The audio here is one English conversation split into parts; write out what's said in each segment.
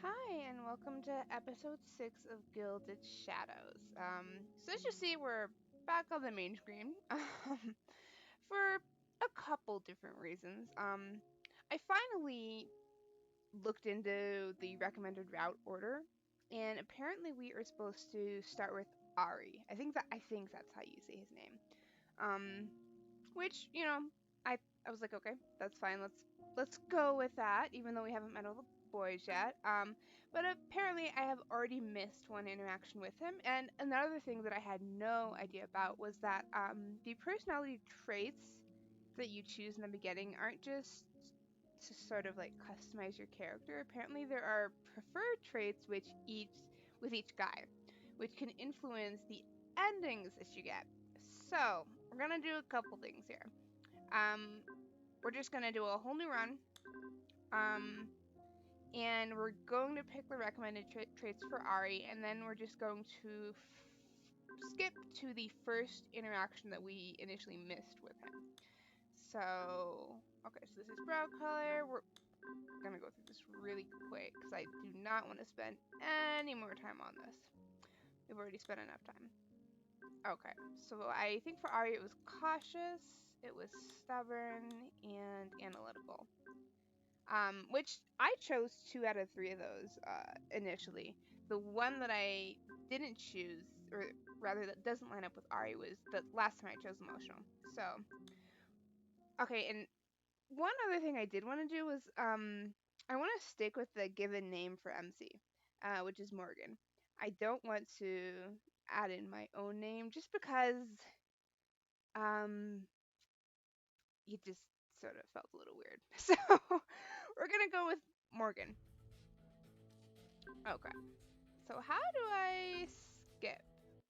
Hi, and welcome to episode 6 of Gilded Shadows. So as you see, we're back on the main screen for a couple different reasons. I finally looked into the recommended route order, and apparently we are supposed to start with Ari. I think that's how you say his name. Um, which I was like, okay, that's fine. Let's go with that, even though we haven't met all the boys yet. But apparently I have already missed one interaction with him. And another thing that I had no idea about was that the personality traits that you choose in the beginning aren't just to sort of like customize your character. Apparently there are preferred traits with each guy, which can influence the endings that you get. So we're gonna do a couple things here. Um, we're just gonna do a whole new run. Um, and we're going to pick the recommended traits for Ari, and then we're just going to skip to the first interaction that we initially missed with him. So, okay, so this is brow color. We're gonna go through this really quick because I do not want to spend any more time on this. We've already spent enough time. Okay, so I think for Ari it was cautious, it was stubborn, and analytical. Which I chose 2 out of 3 of those initially. The one that I didn't choose, or rather that doesn't line up with Ari, was the last time I chose emotional. So, okay, and one other thing I did want to do was I want to stick with the given name for MC, which is Morgan. I don't want to add in my own name just because um it just sort of felt a little weird. So we're gonna go with Morgan. Okay. So how do I skip?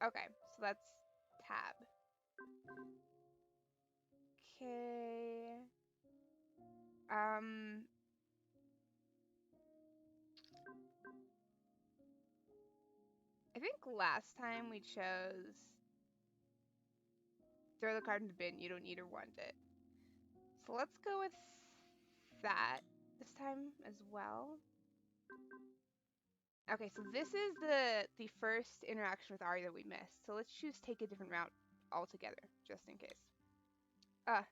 Okay, so that's tab. Okay. Um, I think last time we chose throw the card in the bin. You don't need or want it. So let's go with that this time as well. Okay, so this is the first interaction with Ari that we missed. So let's choose take a different route altogether, just in case. Uh,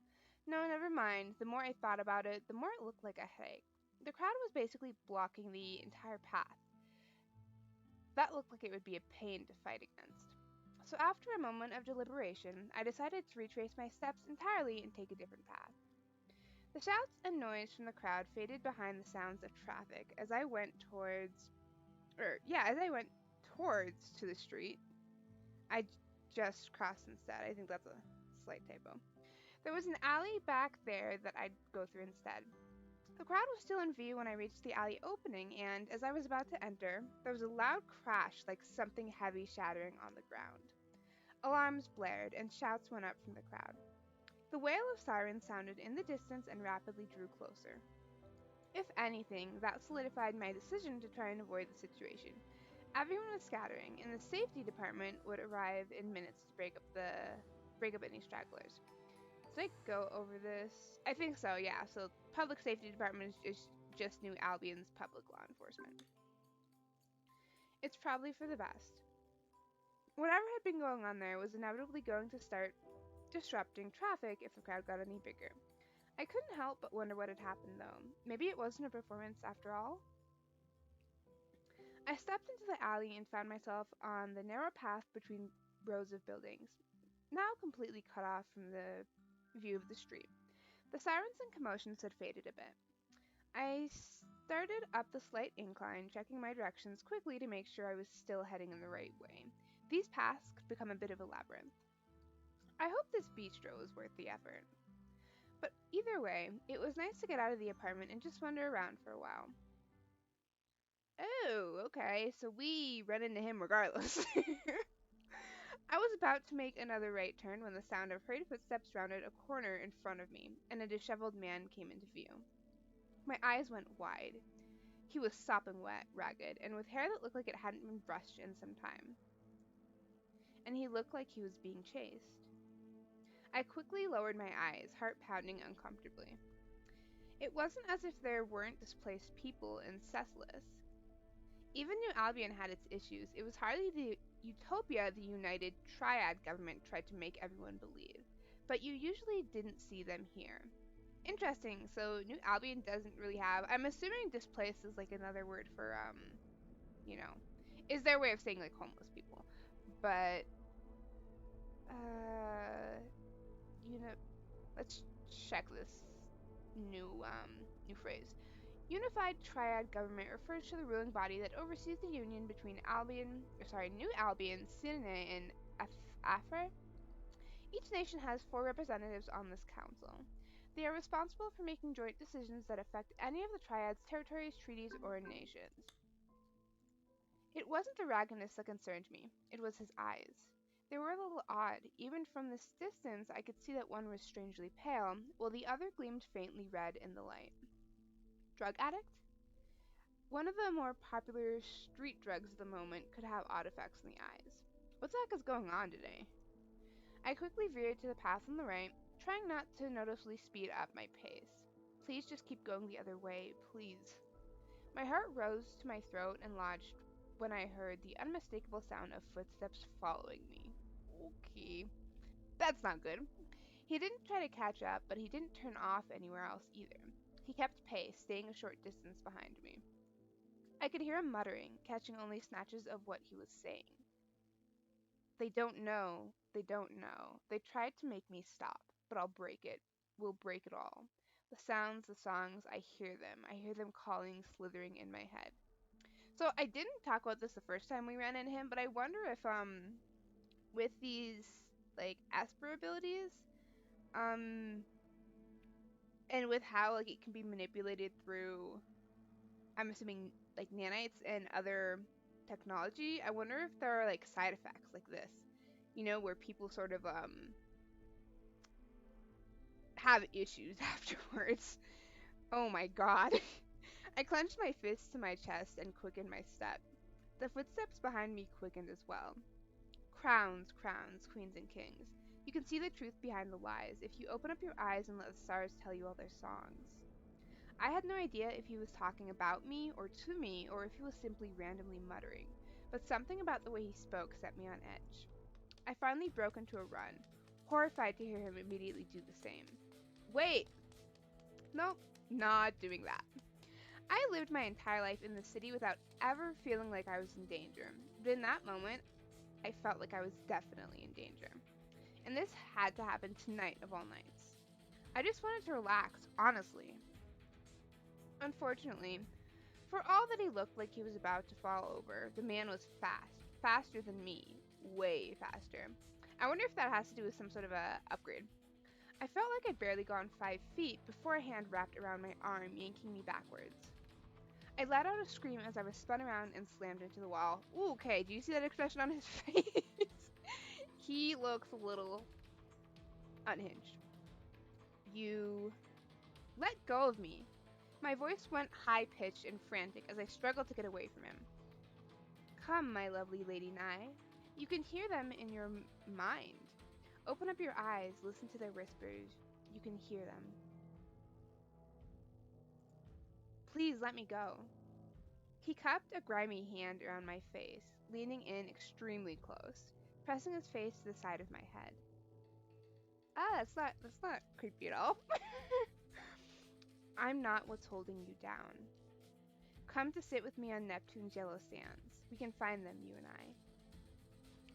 no, never mind. The more I thought about it, the more it looked like a headache. The crowd was basically blocking the entire path. That looked like it would be a pain to fight against. So after a moment of deliberation, I decided to retrace my steps entirely and take a different path. The shouts and noise from the crowd faded behind the sounds of traffic as I went towards to the street. I just crossed instead. I think that's a slight typo. There was an alley back there that I'd go through instead. The crowd was still in view when I reached the alley opening, and as I was about to enter, there was a loud crash like something heavy shattering on the ground. Alarms blared, and shouts went up from the crowd. The wail of sirens sounded in the distance and rapidly drew closer. If anything, that solidified my decision to try and avoid the situation. Everyone was scattering, and the safety department would arrive in minutes to break up any stragglers. Did I go over this? I think so, yeah. So public safety department is just New Albion's public law enforcement. It's probably for the best. Whatever had been going on there was inevitably going to start disrupting traffic if the crowd got any bigger. I couldn't help but wonder what had happened though. Maybe it wasn't a performance after all? I stepped into the alley and found myself on the narrow path between rows of buildings, now completely cut off from the view of the street. The sirens and commotions had faded a bit. I started up the slight incline, checking my directions quickly to make sure I was still heading in the right way. These paths could become a bit of a labyrinth. I hope this bistro was worth the effort. But either way, it was nice to get out of the apartment and just wander around for a while. Oh, okay, so we run into him regardless. I was about to make another right turn when the sound of hurried footsteps rounded a corner in front of me, and a disheveled man came into view. My eyes went wide. He was sopping wet, ragged, and with hair that looked like it hadn't been brushed in some time. And he looked like he was being chased. I quickly lowered my eyes, heart pounding uncomfortably. It wasn't as if there weren't displaced people in Cecilus. Even New Albion had its issues. It was hardly the utopia the United Triad government tried to make everyone believe. But you usually didn't see them here. Interesting. So New Albion doesn't really have. I'm assuming displaced is like another word for you know, is their way of saying like homeless people. But you know, let's check this new phrase. Unified Triad Government refers to the ruling body that oversees the union between New Albion, Sinai, and Afar. Each nation has 4 representatives on this council. They are responsible for making joint decisions that affect any of the Triad's territories, treaties, or nations. It wasn't the raggedness that concerned me, it was his eyes. They were a little odd. Even from this distance, I could see that one was strangely pale, while the other gleamed faintly red in the light. Drug addict? One of the more popular street drugs of the moment could have odd effects on the eyes. What the heck is going on today? I quickly veered to the path on the right, trying not to noticeably speed up my pace. Please just keep going the other way, please. My heart rose to my throat and lodged when I heard the unmistakable sound of footsteps following me. Okay, that's not good. He didn't try to catch up, but he didn't turn off anywhere else either. He kept pace, staying a short distance behind me. I could hear him muttering, catching only snatches of what he was saying. They don't know. They don't know. They tried to make me stop, but I'll break it. We'll break it all. The sounds, the songs, I hear them. I hear them calling, slithering in my head. So I didn't talk about this the first time we ran into him, but I wonder if with these like Esper abilities, um and with how like it can be manipulated through, I'm assuming, like nanites and other technology, I wonder if there are like side effects like this, where people sort of have issues afterwards. Oh my god. I clenched my fists to my chest and quickened my step. The footsteps behind me quickened as well. Crowns, crowns, queens and kings. You can see the truth behind the lies if you open up your eyes and let the stars tell you all their songs. I had no idea if he was talking about me or to me or if he was simply randomly muttering, but something about the way he spoke set me on edge. I finally broke into a run, horrified to hear him immediately do the same. Wait! Nope, not doing that. I lived my entire life in the city without ever feeling like I was in danger, but in that moment, I felt like I was definitely in danger. And this had to happen tonight of all nights. I just wanted to relax, honestly. Unfortunately, for all that he looked like he was about to fall over, the man was fast, faster than me, way faster. I wonder if that has to do with some sort of a upgrade. I felt like I'd barely gone 5 feet before a hand wrapped around my arm, yanking me backwards. I let out a scream as I was spun around and slammed into the wall. Ooh, okay, do you see that expression on his face? He looks a little unhinged. You let go of me. My voice went high-pitched and frantic as I struggled to get away from him. Come, my lovely Lady Nye. You can hear them in your mind. Open up your eyes, listen to their whispers. You can hear them. Please let me go. He cupped a grimy hand around my face, leaning in extremely close, pressing his face to the side of my head. That's not creepy at all. I'm not what's holding you down. Come to sit with me on Neptune's yellow sands. We can find them, you and I.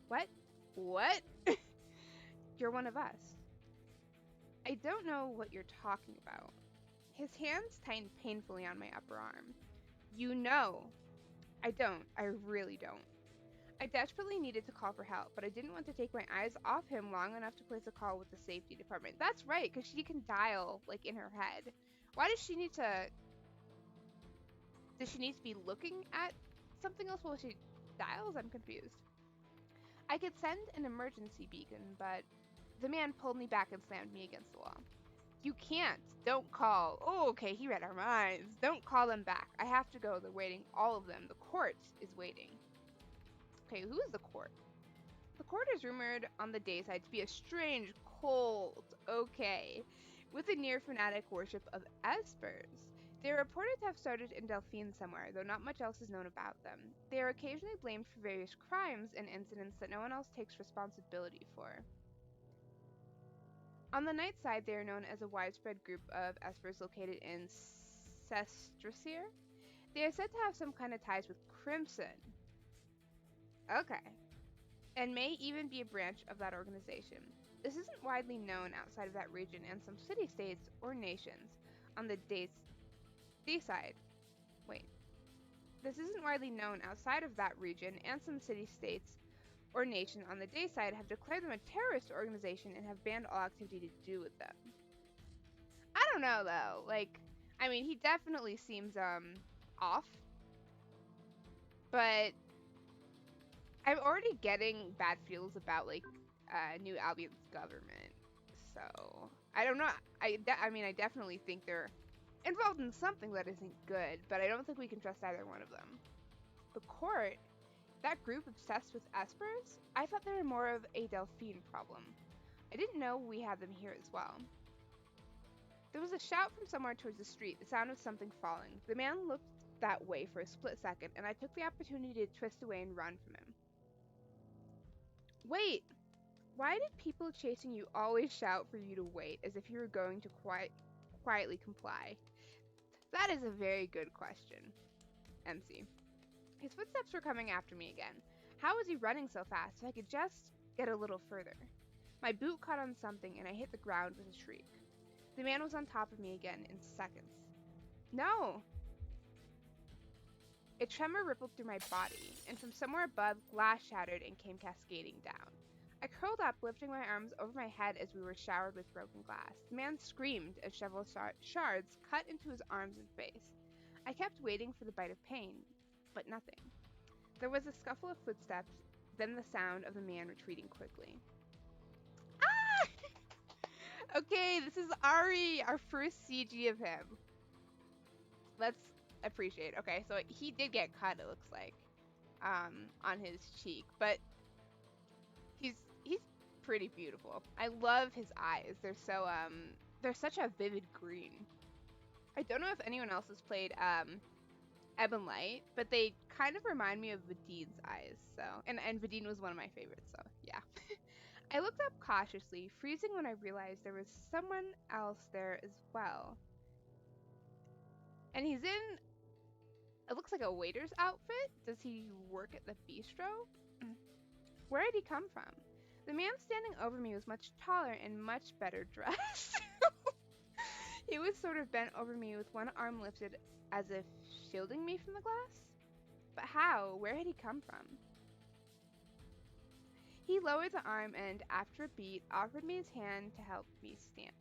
What? What? You're one of us. I don't know what you're talking about. His hands tightened painfully on my upper arm. You know. I don't. I really don't. I desperately needed to call for help, but I didn't want to take my eyes off him long enough to place a call with the safety department. That's right, because she can dial, like, in her head. Why does she need to... Does she need to be looking at something else while she dials? I'm confused. I could send an emergency beacon, but the man pulled me back and slammed me against the wall. You can't. Don't call. Oh, okay, he read our minds. Don't call them back. I have to go. They're waiting. All of them. The court is waiting. Okay, who is the court? The court is rumored on the dayside to be a strange cult. Okay. With a near fanatic worship of espers. They are reported to have started in Delphine somewhere, though not much else is known about them. They are occasionally blamed for various crimes and incidents that no one else takes responsibility for. On the night side, they are known as a widespread group of espers located in Sestrasir. They are said to have some kind of ties with Crimson. Okay. And may even be a branch of that organization. This isn't widely known outside of that region and some city-states or nations on the D-side. Wait. This isn't widely known outside of that region, and some city-states or nation on the day side have declared them a terrorist organization and have banned all activity to do with them. I don't know though. Like, I mean, he definitely seems off, but I'm already getting bad feels about like New Albion's government. So I don't know. I mean, I definitely think they're involved in something that isn't good, but I don't think we can trust either one of them. The court, that group obsessed with espers, I thought they were more of a Delphine problem. I didn't know we had them here as well. There was a shout from somewhere towards the street, the sound of something falling. The man looked that way for a split second, and I took the opportunity to twist away and run from him. Wait! Why did people chasing you always shout for you to wait, as if you were going to quietly comply? That is a very good question. MC. His footsteps were coming after me again. How was he running so fast? If I could just get a little further. My boot caught on something and I hit the ground with a shriek. The man was on top of me again in seconds. No! A tremor rippled through my body, and from somewhere above, glass shattered and came cascading down. I curled up, lifting my arms over my head as we were showered with broken glass. The man screamed as several shards cut into his arms and face. I kept waiting for the bite of pain, but nothing. There was a scuffle of footsteps, then the sound of the man retreating quickly. Ah! Okay, this is Ari, our first CG of him. Let's appreciate. Okay, so he did get cut, it looks like, on his cheek, but he's pretty beautiful. I love his eyes. They're such a vivid green. I don't know if anyone else has played Ebb and Light, but they kind of remind me of Vadine's eyes. So, and Vadine was one of my favorites. So, yeah. I looked up cautiously, freezing when I realized there was someone else there as well. And he's in, it looks like a waiter's outfit. Does he work at the bistro? Where did he come from? The man standing over me was much taller and much better dressed. He was sort of bent over me with one arm lifted as if shielding me from the glass. But how? Where had he come from? He lowered the arm and, after a beat, offered me his hand to help me stand.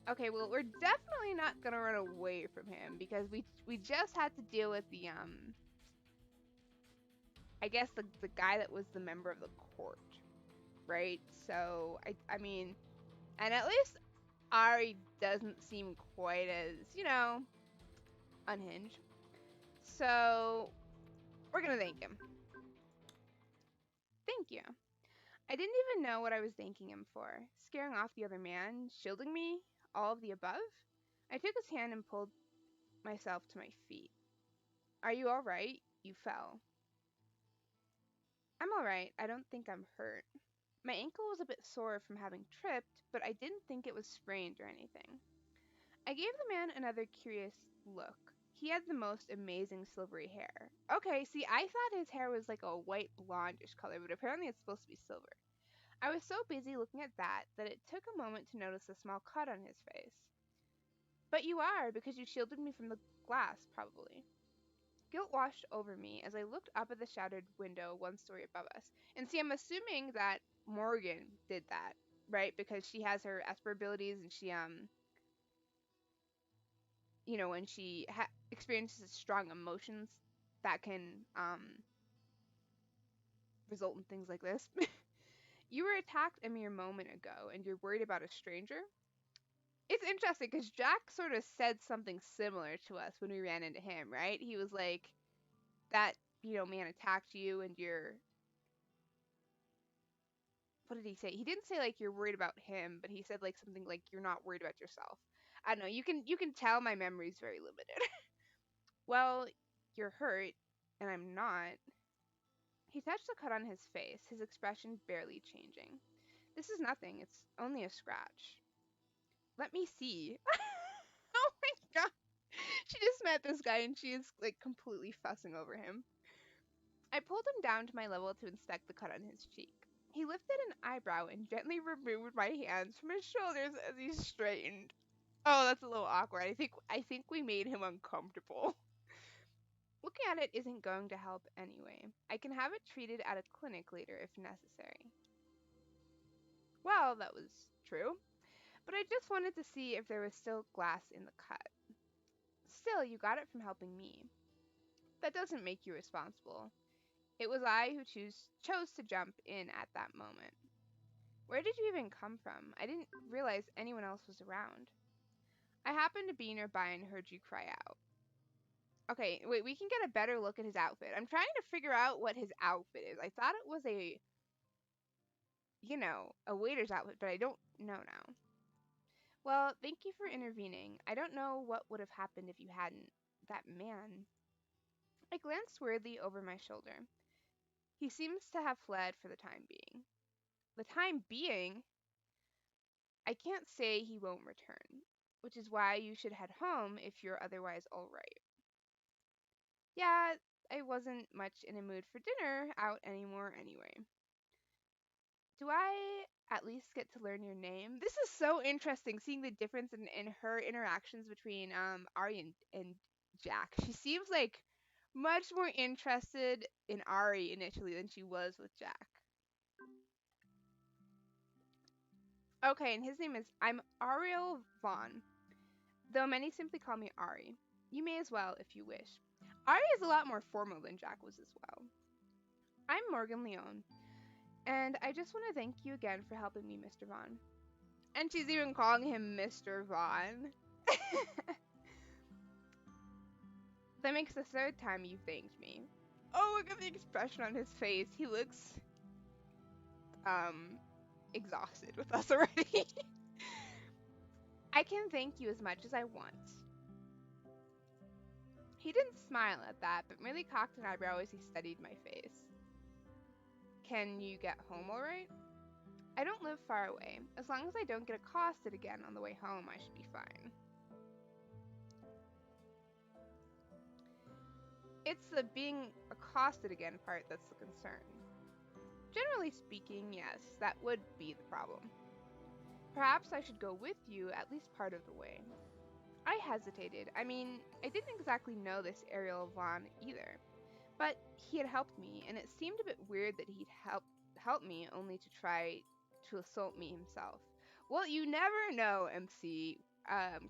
Okay, well, we're definitely not gonna run away from him because we just had to deal with the I guess the guy that was the member of the court, right? So I mean, and at least Ari doesn't seem quite as, unhinged. So we're gonna thank him. Thank you. I didn't even know what I was thanking him for. Scaring off the other man, shielding me, all of the above? I took his hand and pulled myself to my feet. Are you alright? You fell. I'm alright. I don't think I'm hurt. My ankle was a bit sore from having tripped, but I didn't think it was sprained or anything. I gave the man another curious look. He had the most amazing silvery hair. Okay, see, I thought his hair was like a white blondish color, but apparently it's supposed to be silver. I was so busy looking at that it took a moment to notice a small cut on his face. But you are, because you shielded me from the glass, probably. Guilt washed over me as I looked up at the shattered window one story above us. And see, I'm assuming that Morgan did that, right? Because she has her Esper abilities and she, when she experiences strong emotions, that can, result in things like this. You were attacked a mere moment ago and you're worried about a stranger? It's interesting because Jack sort of said something similar to us when we ran into him, right? He was like, that, man attacked you and you're... What did he say? He didn't say, like, you're worried about him, but he said, like, something like, you're not worried about yourself. I don't know. You can tell my memory's very limited. Well, you're hurt, and I'm not. He touched the cut on his face, his expression barely changing. This is nothing. It's only a scratch. Let me see. Oh my god. She just met this guy and she is like completely fussing over him. I pulled him down to my level to inspect the cut on his cheek. He lifted an eyebrow and gently removed my hands from his shoulders as he straightened. Oh, that's a little awkward. I think we made him uncomfortable. Looking at it isn't going to help anyway. I can have it treated at a clinic later if necessary. Well, that was true, but I just wanted to see if there was still glass in the cut. Still, you got it from helping me. That doesn't make you responsible. It was I who chose to jump in at that moment. Where did you even come from? I didn't realize anyone else was around. I happened to be nearby and heard you cry out. Okay, wait, we can get a better look at his outfit. I'm trying to figure out what his outfit is. I thought it was a waiter's outfit, but I don't know now. Well, thank you for intervening. I don't know what would have happened if you hadn't. That man. I glanced weirdly over my shoulder. He seems to have fled for the time being. The time being? I can't say he won't return, which is why you should head home if you're otherwise all right. Yeah, I wasn't much in a mood for dinner out anymore anyway. Do I at least get to learn your name? This is so interesting, seeing the difference in her interactions between Ari and Jack. She seems like much more interested in Ari initially than she was with Jack. Okay, and his name is I'm Ariel Vaughn, though many simply call me Ari. You may as well if you wish. Ari is a lot more formal than Jack was as well. I'm Morgan Leone, and I just want to thank you again for helping me, Mr. Vaughn. And she's even calling him Mr. Vaughn. That makes the third time you thanked me. Oh, look at the expression on his face. He looks, exhausted with us already. I can thank you as much as I want. He didn't smile at that, but merely cocked an eyebrow as he studied my face. Can you get home all right? I don't live far away. As long as I don't get accosted again on the way home, I should be fine. It's the being accosted again part that's the concern. Generally speaking, yes, that would be the problem. Perhaps I should go with you at least part of the way. I hesitated. I mean, I didn't exactly know this Ariel Vaughn either. But he had helped me, and it seemed a bit weird that he'd help me only to try to assault me himself. Well, you never know, MC.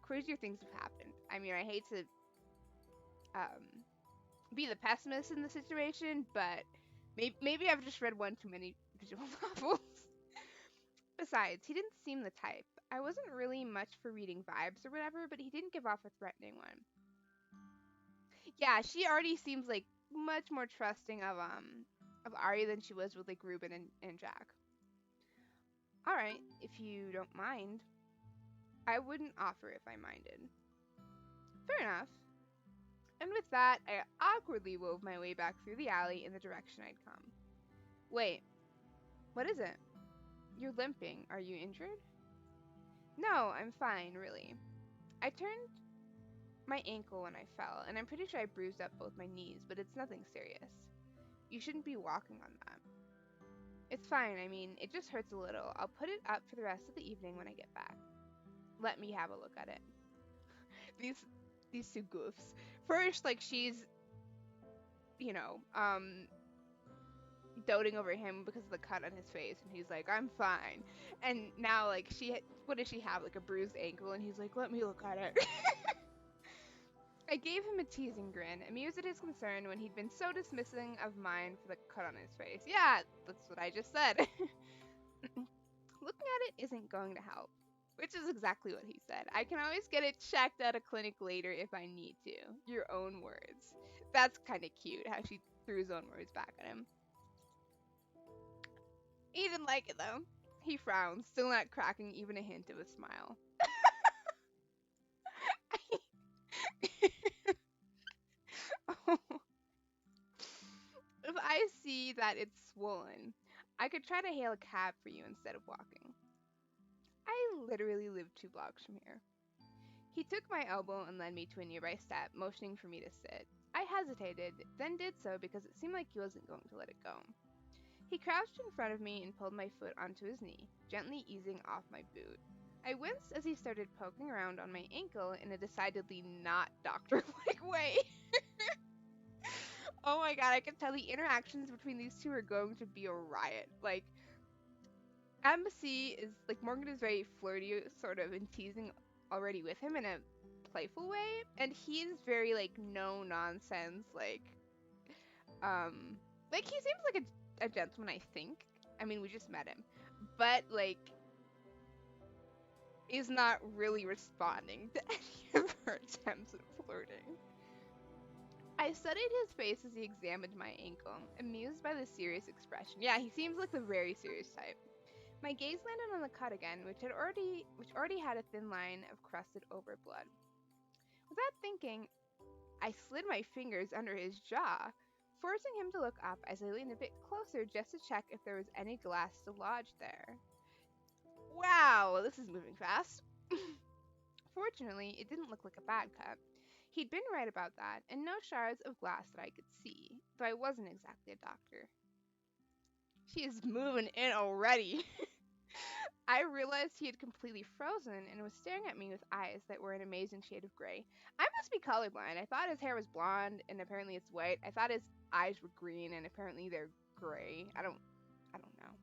Crazier things have happened. I mean, I hate to be the pessimist in the situation, but maybe I've just read one too many visual novels. Besides, he didn't seem the type. I wasn't really much for reading vibes or whatever, but he didn't give off a threatening one. Yeah, she already seems like much more trusting of Ari than she was with like Ruben and Jack. Alright, if you don't mind. I wouldn't offer if I minded. Fair enough. And with that, I awkwardly wove my way back through the alley in the direction I'd come. Wait, what is it? You're limping. Are you injured? No, I'm fine, really. I turned my ankle when I fell, and I'm pretty sure I bruised up both my knees, but it's nothing serious. You shouldn't be walking on that. It's fine, I mean, it just hurts a little. I'll put it up for the rest of the evening when I get back. Let me have a look at it. These two goofs. First, like, she's, you know, doting over him because of the cut on his face, and he's like, I'm fine. And now, like, what does she have? Like, a bruised ankle, and he's like, let me look at it. I gave him a teasing grin, amused at his concern when he'd been so dismissing of mine for the cut on his face. Yeah, that's what I just said. Looking at it isn't going to help, which is exactly what he said. I can always get it checked at a clinic later if I need to. Your own words. That's kind of cute, how she threw his own words back at him. He didn't like it, though. He frowned, still not cracking even a hint of a smile. If I see that it's swollen, I could try to hail a cab for you instead of walking. I literally live 2 blocks from here. He took my elbow and led me to a nearby step, motioning for me to sit. I hesitated, then did so because it seemed like he wasn't going to let it go. He crouched in front of me and pulled my foot onto his knee, gently easing off my boot. I winced as he started poking around on my ankle in a decidedly not doctor-like way. Oh my god, I can tell the interactions between these two are going to be a riot. Like, Embassy is, like, Morgan is very flirty, sort of, and teasing already with him in a playful way, and he's very, like, no nonsense, um, like, he seems like a gentleman, I think. I mean, we just met him. But, like, is not really responding to any of her attempts at flirting. I studied his face as he examined my ankle, amused by the serious expression. Yeah, he seems like the very serious type. My gaze landed on the cut again, which already had a thin line of crusted over blood. Without thinking, I slid my fingers under his jaw, forcing him to look up as I leaned a bit closer just to check if there was any glass to lodge there. Wow, this is moving fast. Fortunately, it didn't look like a bad cut. He'd been right about that, and no shards of glass that I could see, though I wasn't exactly a doctor. She is moving in already. I realized he had completely frozen and was staring at me with eyes that were an amazing shade of gray. I must be colorblind. I thought his hair was blonde and apparently it's white. I thought his eyes were green and apparently they're gray. I don't know.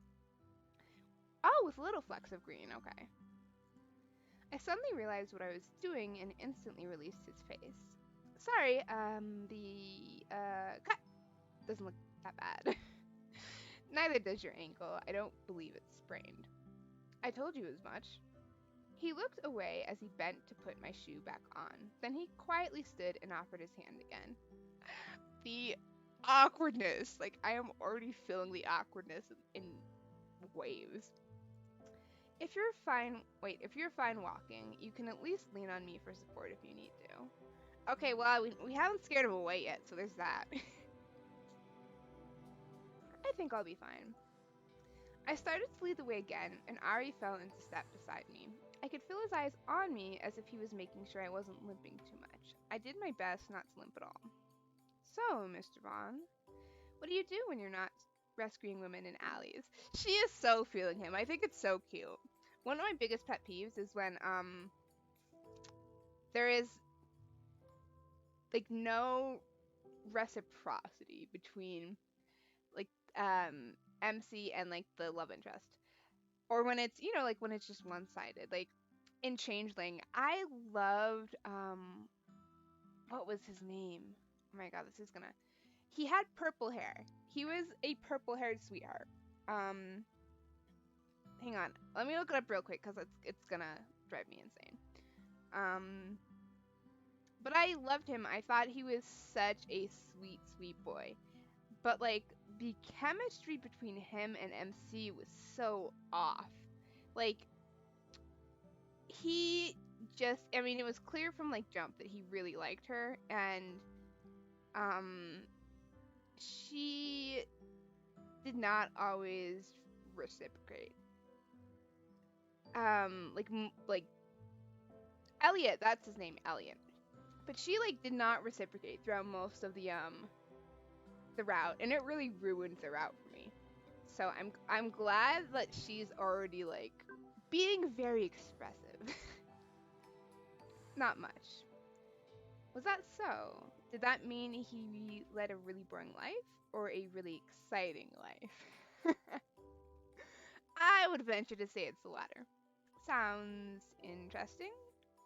Oh, with little flecks of green. Okay. I suddenly realized what I was doing and instantly released his face. Sorry, the cut doesn't look that bad. Neither does your ankle. I don't believe it's sprained. I told you as much. He looked away as he bent to put my shoe back on. Then he quietly stood and offered his hand again. The awkwardness. Like, I am already feeling the awkwardness in waves. If you're fine walking, you can at least lean on me for support if you need to. Okay, well, we haven't scared him away yet, so there's that. I think I'll be fine. I started to lead the way again, and Ari fell into step beside me. I could feel his eyes on me as if he was making sure I wasn't limping too much. I did my best not to limp at all. So, Mr. Vaughn, what do you do when you're not rescuing women in alleys? She is so feeling him. I think it's so cute. One of my biggest pet peeves is when there is like no reciprocity between like MC and like the love interest. Or when it's, like when it's just one-sided. Like in Changeling, I loved what was his name? Oh my god, this is gonna. He had purple hair. He was a purple-haired sweetheart. Um, Hang on, let me look it up real quick because it's gonna drive me insane. Um, but I loved him. I thought he was such a sweet, sweet boy. But like the chemistry between him and MC was so off. Like he I mean, it was clear from like jump that he really liked her, and um she did not always reciprocate. Like Elliot, that's his name, Elliot. But she like did not reciprocate throughout most of the route, and it really ruined the route for me. So I'm glad that she's already like being very expressive. Not much. Was that so? Did that mean he led a really boring life or a really exciting life? I would venture to say it's the latter. Sounds interesting,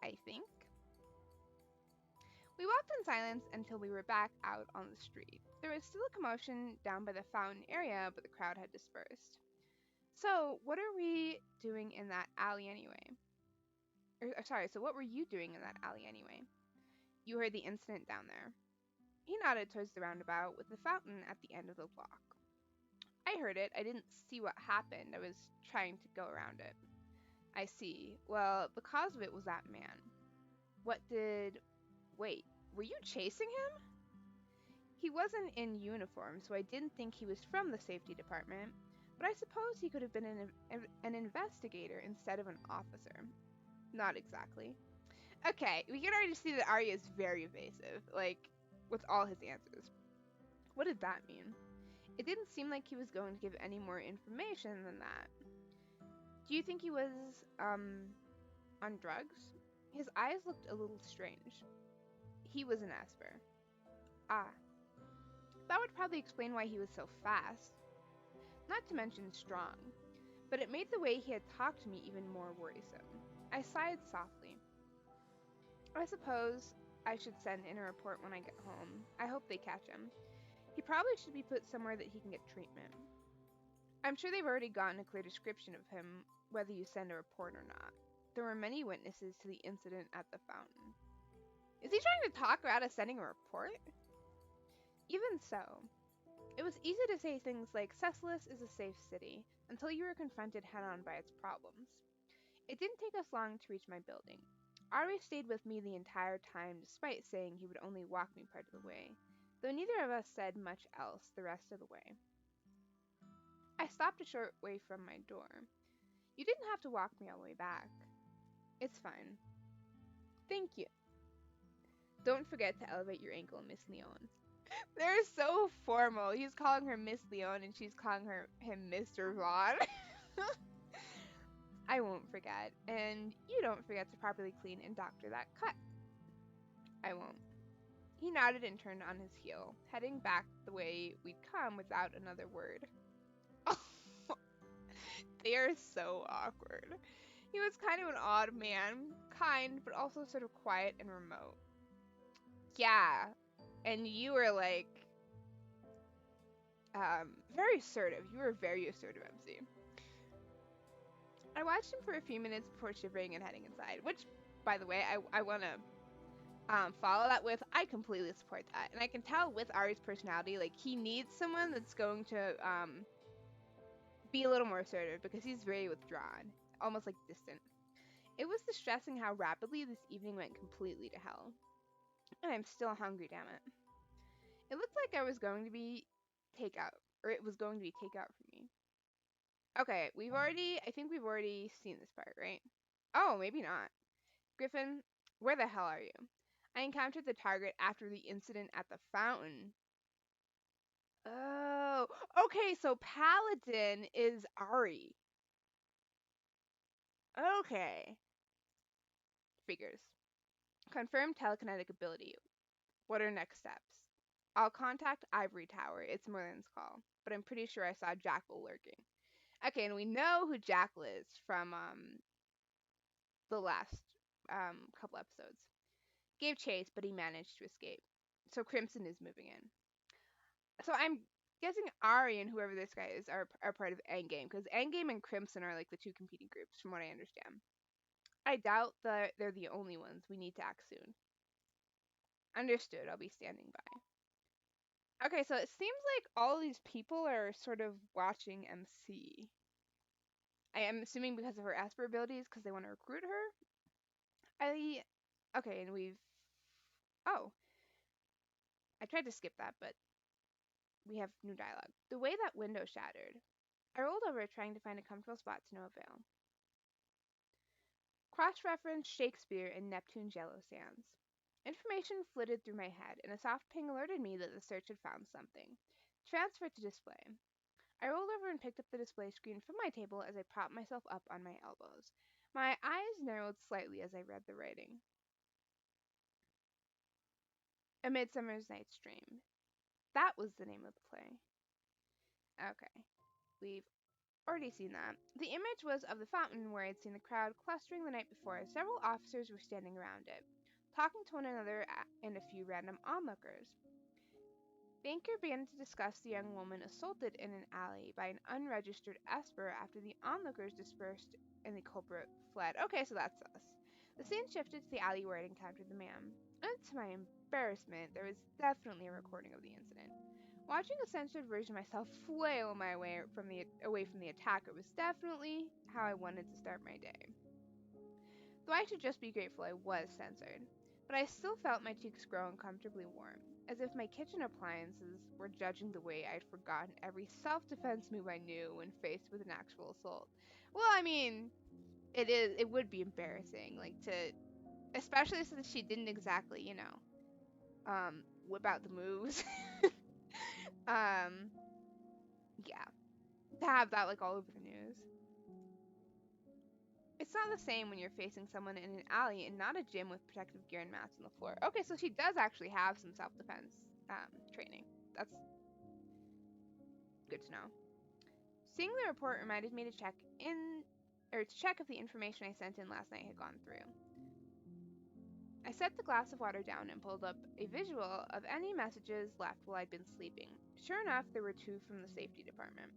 I think. We walked in silence until we were back out on the street. There was still a commotion down by the fountain area, but the crowd had dispersed. So, what are we doing in that alley anyway? Sorry, so what were you doing in that alley anyway? You heard the incident down there. He nodded towards the roundabout with the fountain at the end of the block. I heard it. I didn't see what happened. I was trying to go around it. I see. Well, the cause of it was that man. What did Wait, were you chasing him? He wasn't in uniform, so I didn't think he was from the safety department, but I suppose he could have been an investigator instead of an officer. Not exactly. Okay, we can already see that Arya is very evasive, like, with all his answers. What did that mean? It didn't seem like he was going to give any more information than that. Do you think he was, on drugs? His eyes looked a little strange. He was an Esper. Ah, that would probably explain why he was so fast, not to mention strong, but it made the way he had talked to me even more worrisome. I sighed softly. I suppose I should send in a report when I get home. I hope they catch him. He probably should be put somewhere that he can get treatment. I'm sure they've already gotten a clear description of him, whether you send a report or not. There were many witnesses to the incident at the fountain. Is he trying to talk her out of sending a report? Even so, it was easy to say things like Cecilis is a safe city until you were confronted head on by its problems. It didn't take us long to reach my building. Ari stayed with me the entire time despite saying he would only walk me part of the way, though neither of us said much else the rest of the way. I stopped a short way from my door. You didn't have to walk me all the way back. It's fine. Thank you. Don't forget to elevate your ankle, Miss Leon. They're so formal. He's calling her Miss Leon and she's calling him Mr. Vaughn. I won't forget. And you don't forget to properly clean and doctor that cut. I won't. He nodded and turned on his heel, heading back the way we'd come without another word. They are so awkward. He was kind of an odd man, kind, but also sort of quiet and remote. Yeah, and you were like, very assertive. You were very assertive, MC. I watched him for a few minutes before shivering and heading inside, which, by the way, I want to follow that with, I completely support that. And I can tell with Ari's personality, like, he needs someone that's going to be a little more assertive because he's very withdrawn, almost like distant. It was distressing how rapidly this evening went completely to hell. And I'm still hungry, damn it. It looked like I was going to be takeout, or it was going to be takeout for me. Okay, I think we've already seen this part, right? Oh, maybe not. Griffin, where the hell are you? I encountered the target after the incident at the fountain. Oh, okay, so Paladin is Ari. Okay. Figures. Confirmed telekinetic ability. What are next steps? I'll contact Ivory Tower. It's Merlin's call, but I'm pretty sure I saw Jackal lurking. Okay, and we know who Jackal is from the last couple episodes. Gave chase, but he managed to escape. So Crimson is moving in. So I'm guessing Ari and whoever this guy is are part of Endgame, because Endgame and Crimson are like the two competing groups, from what I understand. I doubt that they're the only ones. We need to act soon. Understood. I'll be standing by. Okay, so it seems like all these people are sort of watching MC. I am assuming because of her Asper abilities, because they want to recruit her. Okay, and oh, I tried to skip that, but we have new dialogue. The way that window shattered. I rolled over trying to find a comfortable spot to no avail. Cross-referenced Shakespeare and Neptune's yellow sands. Information flitted through my head, and a soft ping alerted me that the search had found something. Transfer to display. I rolled over and picked up the display screen from my table as I propped myself up on my elbows. My eyes narrowed slightly as I read the writing. A Midsummer's Night's Dream. That was the name of the play. Okay. We've already seen that. The image was of the fountain where I'd seen the crowd clustering the night before. Several officers were standing around it, talking to one another and a few random onlookers. The anchor began to discuss the young woman assaulted in an alley by an unregistered Esper after the onlookers dispersed and the culprit fled. Okay, so that's us. The scene shifted to the alley where I'd encountered the man. And to my embarrassment, there was definitely a recording of the incident. Watching a censored version of myself flail my way away from the attacker was definitely how I wanted to start my day. Though I should just be grateful I was censored. but I still felt my cheeks grow uncomfortably warm, as if my kitchen appliances were judging the way I'd forgotten every self defense move I knew when faced with an actual assault. Well, I mean, it would be embarrassing, like to, especially since she didn't exactly, whip out the moves. um, yeah, to have that like all over the news. It's not the same when you're facing someone in an alley and not a gym with protective gear and mats on the floor. Okay, so she does actually have some self-defense training. That's good to know. Seeing the report reminded me to check if the information I sent in last night had gone through. I set the glass of water down and pulled up a visual of any messages left while I'd been sleeping. Sure enough, there were two from the safety department.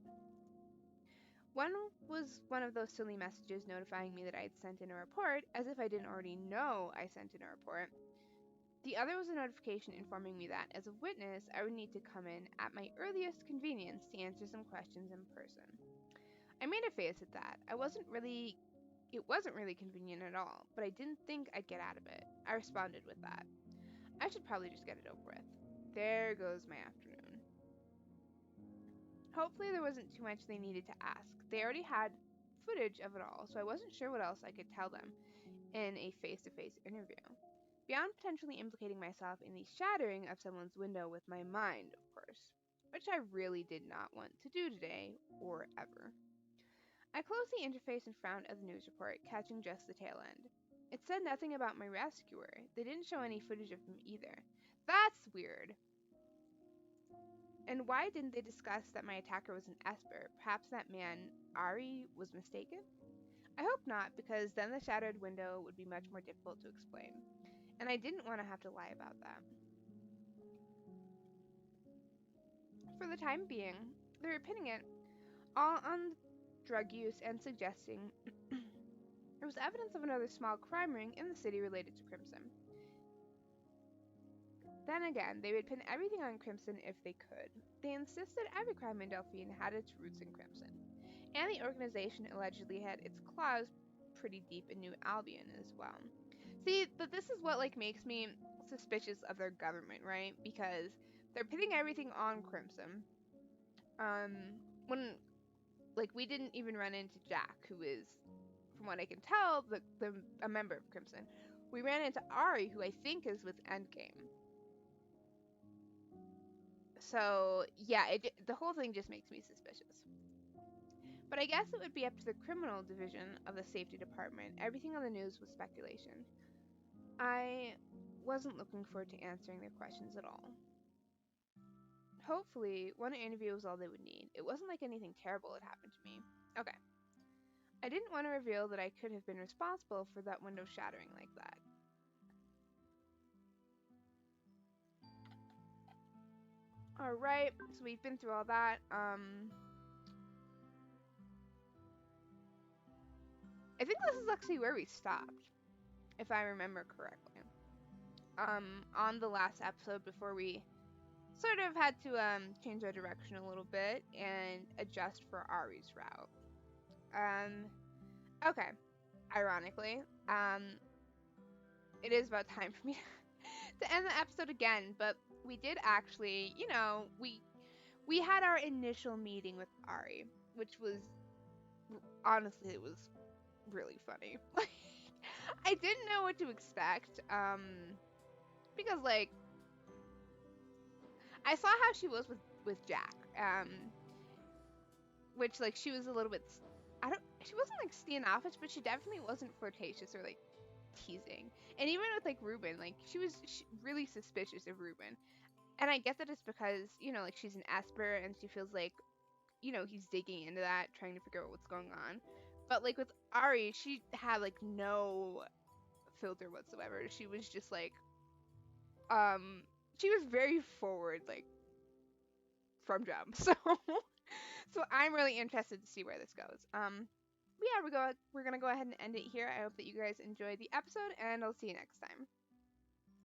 One was one of those silly messages notifying me that I had sent in a report, as if I didn't already know I sent in a report. The other was a notification informing me that, as a witness, I would need to come in at my earliest convenience to answer some questions in person. I made a face at that. It wasn't really convenient at all, but I didn't think I'd get out of it. I responded with that. I should probably just get it over with. There goes my afternoon. Hopefully there wasn't too much they needed to ask. They already had footage of it all, so I wasn't sure what else I could tell them in a face-to-face interview. Beyond potentially implicating myself in the shattering of someone's window with my mind, of course, which I really did not want to do today or ever. I closed the interface and frowned at the news report, catching just the tail end. It said nothing about my rescuer. They didn't show any footage of him either. That's weird. And why didn't they discuss that my attacker was an Esper? Perhaps that man, Ari, was mistaken? I hope not, because then the shattered window would be much more difficult to explain. And I didn't want to have to lie about that. For the time being, they were pinning it all on drug use and suggesting there was evidence of another small crime ring in the city related to Crimson. Then again, they would pin everything on Crimson if they could. They insisted every crime in Delphine had its roots in Crimson, and the organization allegedly had its claws pretty deep in New Albion as well. See, but this is what makes me suspicious of their government, right? Because they're pinning everything on Crimson. When we didn't even run into Jack, who is, from what I can tell, a member of Crimson. We ran into Ari, who I think is with Endgame. So yeah, the whole thing just makes me suspicious. But I guess it would be up to the criminal division of the safety department. Everything on the news was speculation. I wasn't looking forward to answering their questions at all. Hopefully, one interview was all they would need. It wasn't like anything terrible had happened to me. Okay. I didn't want to reveal that I could have been responsible for that window shattering like that. Alright, so we've been through all that. I think this is actually where we stopped, if I remember correctly. On the last episode before we sort of had to change our direction a little bit and adjust for Ari's route. Okay. Ironically, it is about time for me to end the episode again, but we did actually, we had our initial meeting with Ari, which was honestly it was really funny. I didn't know what to expect, because I saw how she was with Jack, which she was a little bit, she wasn't standoffish, but she definitely wasn't flirtatious or teasing. And even with Ruben, she was really suspicious of Ruben. And I get that it's because, she's an Esper and she feels he's digging into that, trying to figure out what's going on. But with Ari, she had no filter whatsoever. She was just she was very forward, from jump. So I'm really interested to see where this goes. But yeah, we're gonna go ahead and end it here. I hope that you guys enjoyed the episode, and I'll see you next time.